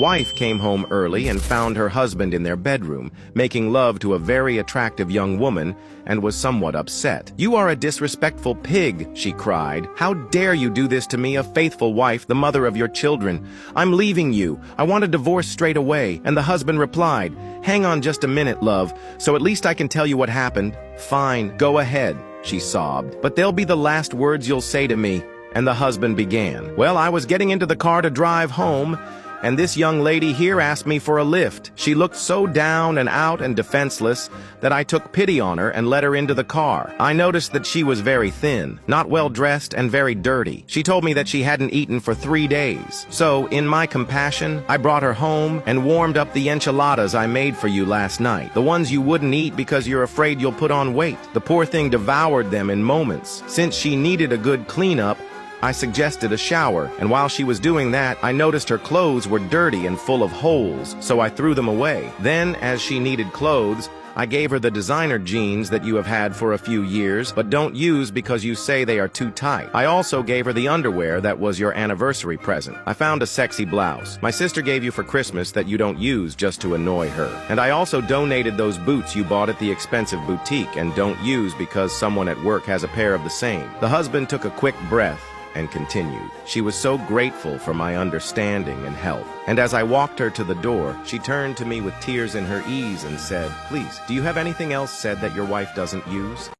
Wife came home early and found her husband in their bedroom, making love to a very attractive young woman, and was somewhat upset. "You are a disrespectful pig," she cried. "How dare you do this to me, a faithful wife, the mother of your children? I'm leaving you. I want a divorce straight away." And the husband replied, "Hang on just a minute, love, so at least I can tell you what happened." "Fine, go ahead," she sobbed, "but they'll be the last words you'll say to me." And the husband began, "Well, I was getting into the car to drive home, and this young lady here asked me for a lift. She looked so down and out and defenseless that I took pity on her and let her into the car. I noticed that she was very thin, not well dressed, and very dirty. She told me that she hadn't eaten for 3 days. So, in my compassion, I brought her home and warmed up the enchiladas I made for you last night. The ones you wouldn't eat because you're afraid you'll put on weight. The poor thing devoured them in moments. Since she needed a good cleanup, I suggested a shower, and while she was doing that, I noticed her clothes were dirty and full of holes, so I threw them away. Then, as she needed clothes, I gave her the designer jeans that you have had for a few years, but don't use because you say they are too tight. I also gave her the underwear that was your anniversary present. I found a sexy blouse my sister gave you for Christmas that you don't use just to annoy her. And I also donated those boots you bought at the expensive boutique and don't use because someone at work has a pair of the same." The husband took a quick breath and continued, "She was so grateful for my understanding and help. And as I walked her to the door, she turned to me with tears in her eyes and said, 'Please, do you have anything else said that your wife doesn't use?'"